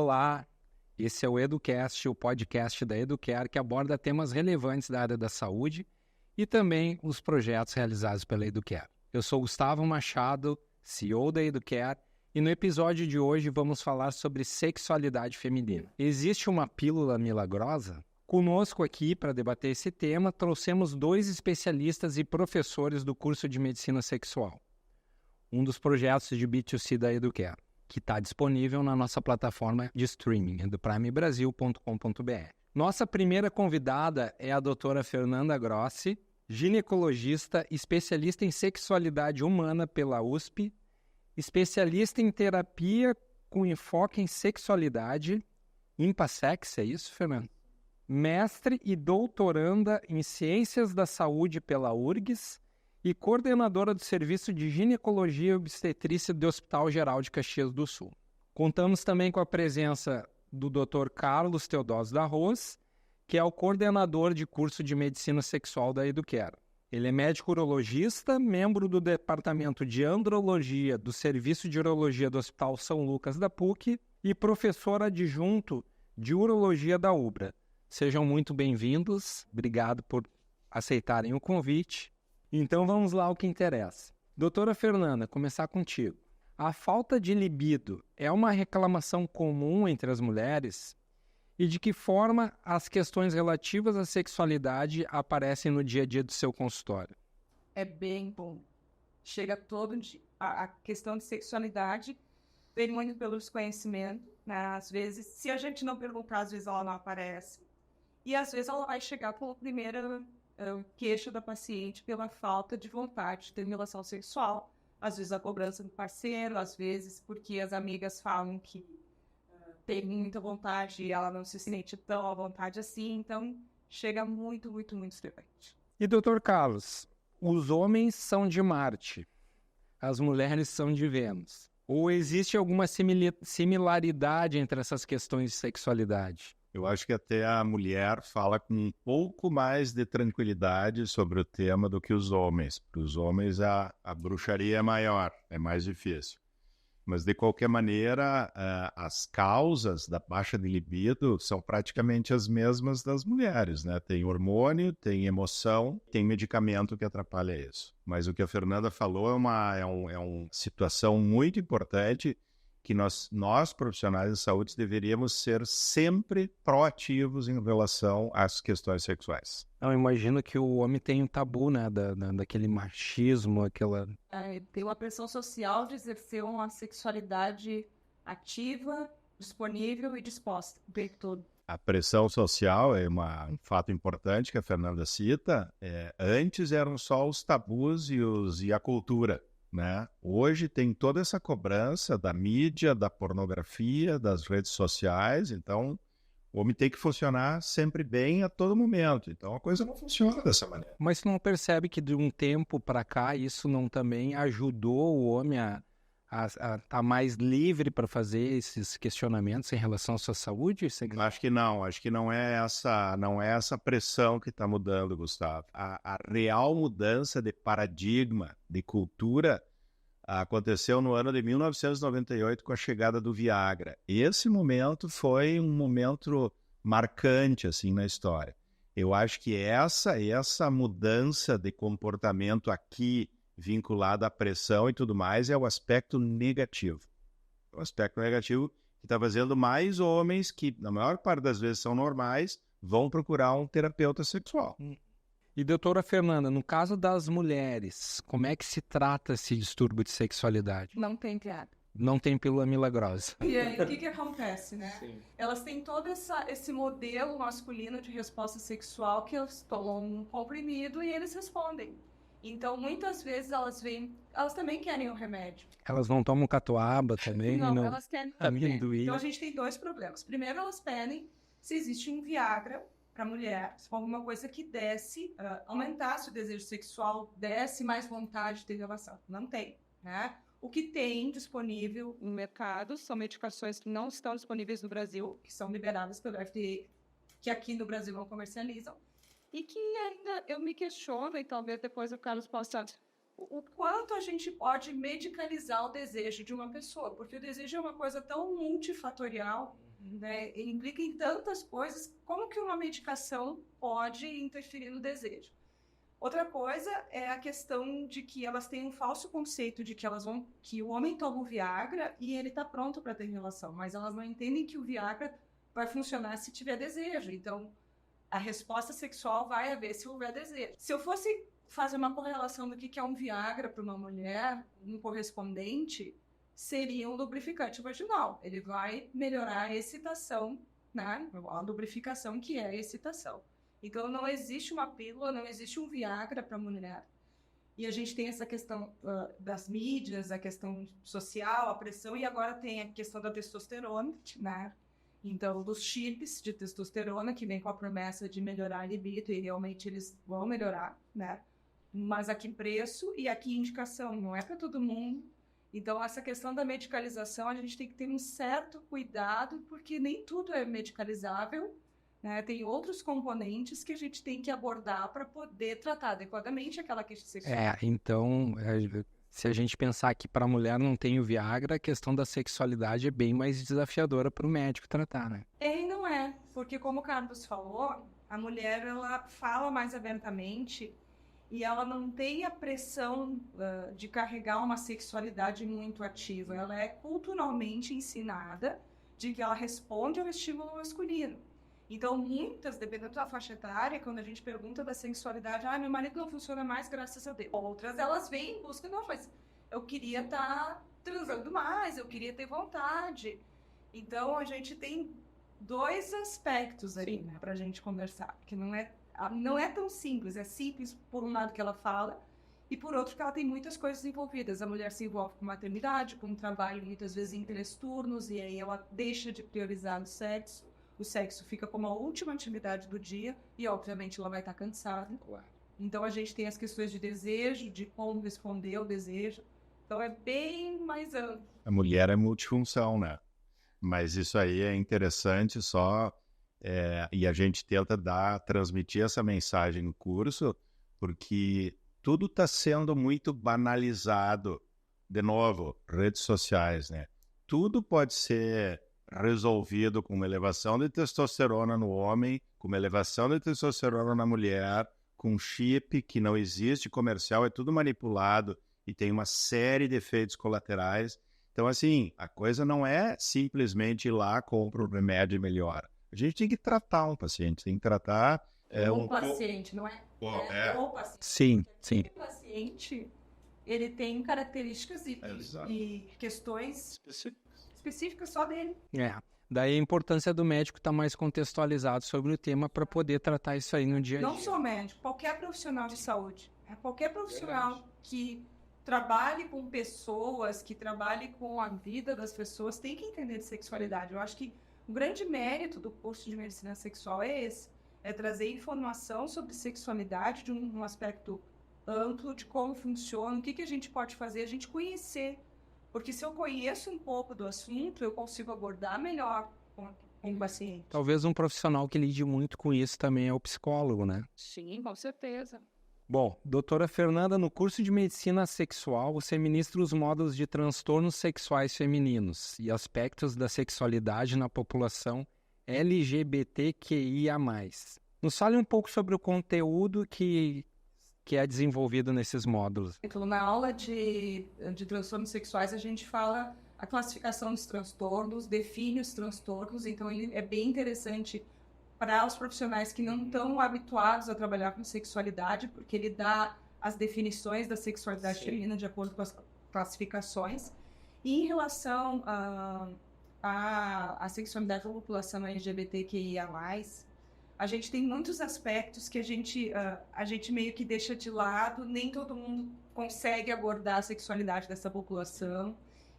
Olá, esse é o EduCast, o podcast da Educare, que aborda temas relevantes da área da saúde e também os projetos realizados pela Educare. Eu sou Gustavo Machado, CEO da Educare, e no episódio de hoje vamos falar sobre sexualidade feminina. Existe uma pílula milagrosa? Conosco aqui para debater esse tema, trouxemos 2 especialistas e professores do curso de Medicina Sexual, um dos projetos de B2C da Educare, que está disponível na nossa plataforma de streaming, eduprimebrasil.com.br. Nossa primeira convidada é a doutora Fernanda Grossi, ginecologista, especialista em sexualidade humana pela USP, especialista em terapia com enfoque em sexualidade, IMPASEX, é isso, Fernanda? Mestre e doutoranda em Ciências da Saúde pela URGS e coordenadora do Serviço de Ginecologia e Obstetrícia do Hospital Geral de Caxias do Sul. Contamos também com a presença do Dr. Carlos Teodósio da Roz, que é o coordenador de curso de Medicina Sexual da Educare. Ele é médico urologista, membro do Departamento de Andrologia do Serviço de Urologia do Hospital São Lucas da PUC e professor adjunto de Urologia da UBRA. Sejam muito bem-vindos, obrigado por aceitarem o convite. Então vamos lá ao que interessa. Doutora Fernanda, começar contigo. A falta de libido é uma reclamação comum entre as mulheres? E de que forma as questões relativas à sexualidade aparecem no dia a dia do seu consultório? É bem bom. Chega todo dia. A questão de sexualidade vem muito pelo desconhecimento, né? Às vezes, se a gente não perguntar, às vezes ela não aparece. E às vezes ela vai chegar com a primeira queixa da paciente pela falta de vontade de ter relação sexual. Às vezes a cobrança do parceiro, às vezes porque as amigas falam que tem muita vontade e ela não se sente tão à vontade assim. Então, chega muito, muito, muito frequente. E doutor Carlos, os homens são de Marte, as mulheres são de Vênus. Ou existe alguma similaridade entre essas questões de sexualidade? Eu acho que até a mulher fala com um pouco mais de tranquilidade sobre o tema do que os homens. Para os homens, a bruxaria é maior, é mais difícil. Mas, de qualquer maneira, as causas da baixa de libido são praticamente as mesmas das mulheres, né? Tem hormônio, tem emoção, tem medicamento que atrapalha isso. Mas o que a Fernanda falou é uma situação muito importante que nós profissionais de saúde deveríamos ser sempre proativos em relação às questões sexuais. Eu imagino que o homem tem um tabu, né, daquele machismo, aquela... Tem uma pressão social de exercer uma sexualidade ativa, disponível e disposta o tempo todo. A pressão social é um fato importante que a Fernanda cita. Antes eram só os tabus e a cultura, né? Hoje tem toda essa cobrança da mídia, da pornografia, das redes sociais, então o homem tem que funcionar sempre bem a todo momento, então a coisa não funciona dessa maneira. Mas você não percebe que de um tempo para cá isso não também ajudou o homem a estar mais livre para fazer esses questionamentos em relação à sua saúde? Acho que não é essa pressão que está mudando, Gustavo. A real mudança de paradigma, de cultura, aconteceu no ano de 1998 com a chegada do Viagra. Esse momento foi um momento marcante assim, na história. Eu acho que essa mudança de comportamento aqui, vinculada à pressão e tudo mais, é o aspecto negativo. O aspecto negativo que está fazendo mais homens que, na maior parte das vezes, são normais, vão procurar um terapeuta sexual. E doutora Fernanda, no caso das mulheres, como é que se trata esse distúrbio de sexualidade? Não tem piada. Não tem pílula milagrosa. E aí, o que acontece, né? Sim. Elas têm todo esse modelo masculino de resposta sexual que elas tomam um comprimido e eles respondem. Então, muitas vezes elas também querem o remédio. Elas não tomam catuaba também? Não, elas querem amendoim. Então, a gente tem 2 problemas. Primeiro, elas pedem se existe um Viagra para mulher, alguma coisa que aumentasse o desejo sexual, desse mais vontade de ter relação. Não tem, né? O que tem disponível no mercado são medicações que não estão disponíveis no Brasil, que são liberadas pelo FDA, que aqui no Brasil não comercializam, e que ainda eu me questiono, e talvez depois o Carlos possa... O quanto a gente pode medicalizar o desejo de uma pessoa, porque o desejo é uma coisa tão multifatorial né? Ele implica em tantas coisas, como que uma medicação pode interferir no desejo? Outra coisa é a questão de que elas têm um falso conceito de que o homem toma o Viagra e ele está pronto para ter relação, mas elas não entendem que o Viagra vai funcionar se tiver desejo. Então, a resposta sexual vai haver se houver desejo. Se eu fosse fazer uma correlação do que é um Viagra para uma mulher, um correspondente, seria um lubrificante vaginal. Ele vai melhorar a excitação, né? A lubrificação, que é a excitação. Então, não existe uma pílula, não existe um Viagra para a mulher. E a gente tem essa questão das mídias, a questão social, a pressão, e agora tem a questão da testosterona, né? Então, dos chips de testosterona, que vem com a promessa de melhorar a libido, e realmente eles vão melhorar, né? Mas a que preço e a que indicação? Não é para todo mundo. Então, essa questão da medicalização, a gente tem que ter um certo cuidado, porque nem tudo é medicalizável, né? Tem outros componentes que a gente tem que abordar para poder tratar adequadamente aquela questão sexual. Então, se a gente pensar que para a mulher não tem o Viagra, a questão da sexualidade é bem mais desafiadora para o médico tratar, né? E não é, porque como o Carlos falou, a mulher ela fala mais abertamente e ela não tem a pressão de carregar uma sexualidade muito ativa. Ela é culturalmente ensinada de que ela responde ao estímulo masculino. Então, muitas, dependendo da faixa etária, quando a gente pergunta da sexualidade, meu marido não funciona mais, graças a Deus. Outras, elas vêm em busca, não, mas eu queria estar transando mais, eu queria ter vontade. Então, a gente tem dois aspectos aí, né, pra gente conversar, porque não é tão simples. É simples, por um lado, que ela fala, e por outro, que ela tem muitas coisas envolvidas. A mulher se envolve com maternidade, com trabalho, muitas vezes em 3 turnos, e aí ela deixa de priorizar o sexo fica como a última atividade do dia e, obviamente, ela vai estar cansada. Claro. Então, a gente tem as questões de desejo, de como responder ao desejo. Então, é bem mais amplo. A mulher é multifunção, né? Mas isso aí é interessante e a gente tenta transmitir essa mensagem no curso, porque tudo está sendo muito banalizado. De novo, redes sociais, né? Tudo pode ser resolvido com uma elevação de testosterona no homem, com uma elevação de testosterona na mulher, com chip que não existe comercial, é tudo manipulado e tem uma série de efeitos colaterais. Então, assim, a coisa não é simplesmente ir lá, compra o remédio e melhora. A gente tem que tratar um paciente, tem que tratar... paciente, não é? O paciente. Sim, sim. O paciente, ele tem características e questões específicas só dele. Daí a importância do médico estar mais contextualizado sobre o tema para poder tratar isso aí no dia a dia. Não só médico, qualquer profissional de saúde. Qualquer profissional que trabalhe com pessoas, que trabalhe com a vida das pessoas, tem que entender de sexualidade. Eu acho que o grande mérito do curso de medicina sexual é esse. É trazer informação sobre sexualidade de um aspecto amplo, de como funciona, o que a gente pode fazer, a gente conhecer. Porque se eu conheço um pouco do assunto, eu consigo abordar melhor com o paciente. Talvez um profissional que lide muito com isso também é o psicólogo, né? Sim, com certeza. Bom, doutora Fernanda, no curso de medicina sexual, você ministra os módulos de transtornos sexuais femininos e aspectos da sexualidade na população LGBTQIA+. Nos fale um pouco sobre o conteúdo que é desenvolvido nesses módulos. Então, na aula de transtornos sexuais, a gente fala a classificação dos transtornos, define os transtornos, então ele é bem interessante para os profissionais que não estão habituados a trabalhar com sexualidade, porque ele dá as definições da sexualidade feminina de acordo com as classificações. E em relação à sexualidade da população LGBTQIA+, a gente tem muitos aspectos que a gente meio que deixa de lado, nem todo mundo consegue abordar a sexualidade dessa população.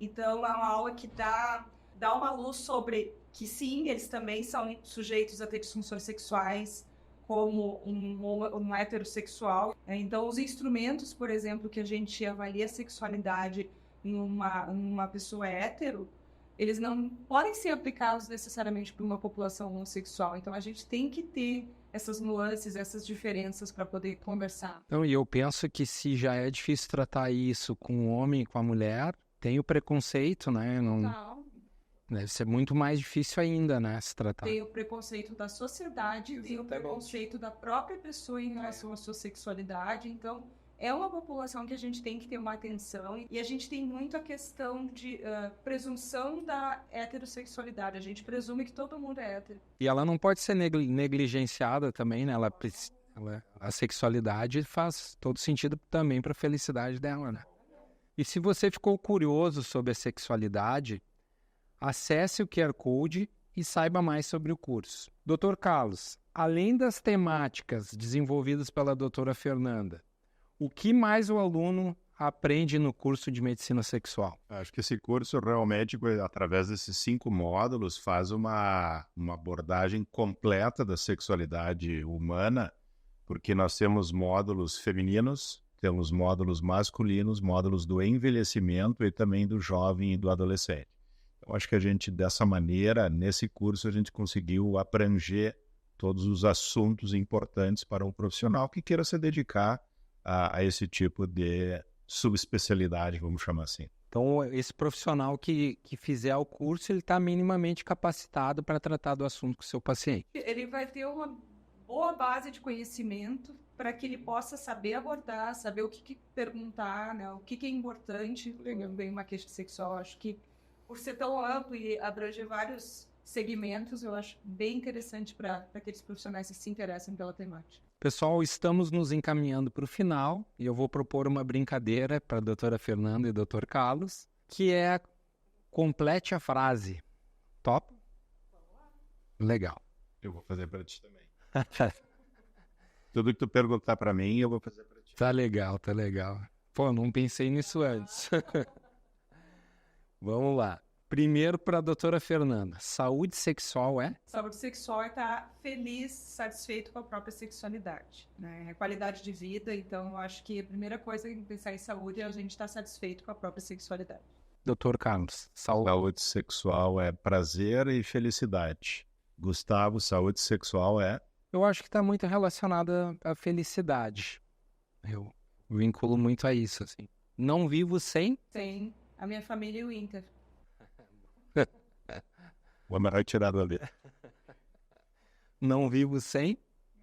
Então, é uma aula que dá uma luz sobre que, sim, eles também são sujeitos a ter disfunções sexuais, como um heterossexual. Então, os instrumentos, por exemplo, que a gente avalia a sexualidade numa pessoa hétero, eles não podem ser aplicados necessariamente para uma população homossexual. Então, a gente tem que ter essas nuances, essas diferenças para poder conversar. Então, e eu penso que se já é difícil tratar isso com o homem e com a mulher, tem o preconceito, né? Deve ser muito mais difícil ainda, né, se tratar. Tem o preconceito da sociedade, tem o preconceito da própria pessoa em relação à sua sexualidade. Então, é uma população que a gente tem que ter uma atenção. E a gente tem muito a questão de presunção da heterossexualidade. A gente presume que todo mundo é hétero. E ela não pode ser negligenciada também, né? A sexualidade faz todo sentido também para a felicidade dela, né? E se você ficou curioso sobre a sexualidade, acesse o QR Code e saiba mais sobre o curso. Dr. Carlos, além das temáticas desenvolvidas pela doutora Fernanda, o que mais o aluno aprende no curso de medicina sexual? Acho que esse curso realmente, através desses 5 módulos, faz uma abordagem completa da sexualidade humana, porque nós temos módulos femininos, temos módulos masculinos, módulos do envelhecimento e também do jovem e do adolescente. Então, acho que a gente, dessa maneira, nesse curso, a gente conseguiu abranger todos os assuntos importantes para um profissional que queira se dedicar a esse tipo de subespecialidade, vamos chamar assim. Então, esse profissional que fizer o curso, ele está minimamente capacitado para tratar do assunto com o seu paciente. Ele vai ter uma boa base de conhecimento para que ele possa saber abordar, saber o que perguntar, né? O que é importante em uma queixa sexual. Acho que, por ser tão amplo e abranger vários segmentos, eu acho bem interessante para aqueles profissionais que se interessam pela temática. Pessoal, estamos nos encaminhando para o final e eu vou propor uma brincadeira para a doutora Fernanda e o doutor Carlos, que é complete a frase. Top? Legal. Eu vou fazer para ti também. Tudo que tu perguntar para mim, eu vou fazer para ti. Tá legal, tá legal. Pô, não pensei nisso antes. Vamos lá. Primeiro para a doutora Fernanda. Saúde sexual é? Saúde sexual é estar feliz, satisfeito com a própria sexualidade, né? É qualidade de vida, então eu acho que a primeira coisa que pensar em saúde é a gente estar satisfeito com a própria sexualidade. Doutor Carlos, saúde sexual é prazer e felicidade. Gustavo, saúde sexual é? Eu acho que está muito relacionada à felicidade. Eu vinculo muito a isso, assim. Não vivo sem? Sem a minha família e o Inter. Vamos retirar dali. Não vivo sem?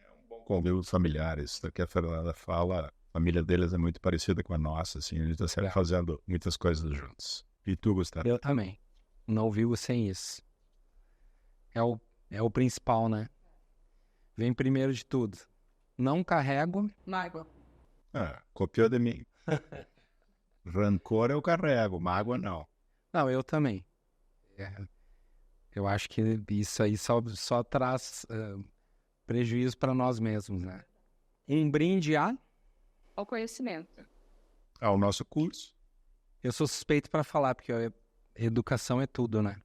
É um bom convívio familiar. Isso que a Fernanda fala, a família deles é muito parecida com a nossa, assim, a gente está sempre fazendo muitas coisas juntos. E tu, Gustavo? Eu também. Não vivo sem isso. É o principal, né? Vem primeiro de tudo. Não carrego. Mágoa. Copiou de mim. Rancor eu carrego, mágoa não. Não, eu também. Eu acho que isso aí só traz prejuízo para nós mesmos, né? Um brinde ao conhecimento. Ao nosso curso. Eu sou suspeito para falar, porque educação é tudo, né?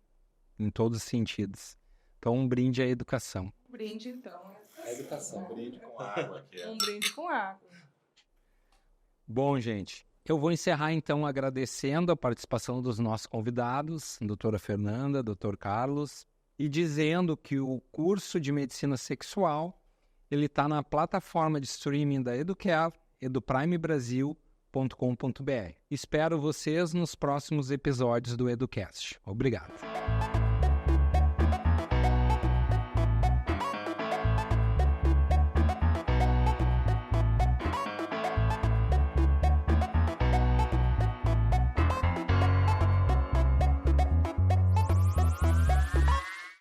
Em todos os sentidos. Então, um brinde à educação. Um brinde, então. A educação. Um brinde com água aqui. Um brinde com água. Bom, gente, eu vou encerrar, então, agradecendo a participação dos nossos convidados, doutora Fernanda, doutor Carlos, e dizendo que o curso de Medicina Sexual, ele está na plataforma de streaming da Educare, eduprimebrasil.com.br. Espero vocês nos próximos episódios do EduCast. Obrigado.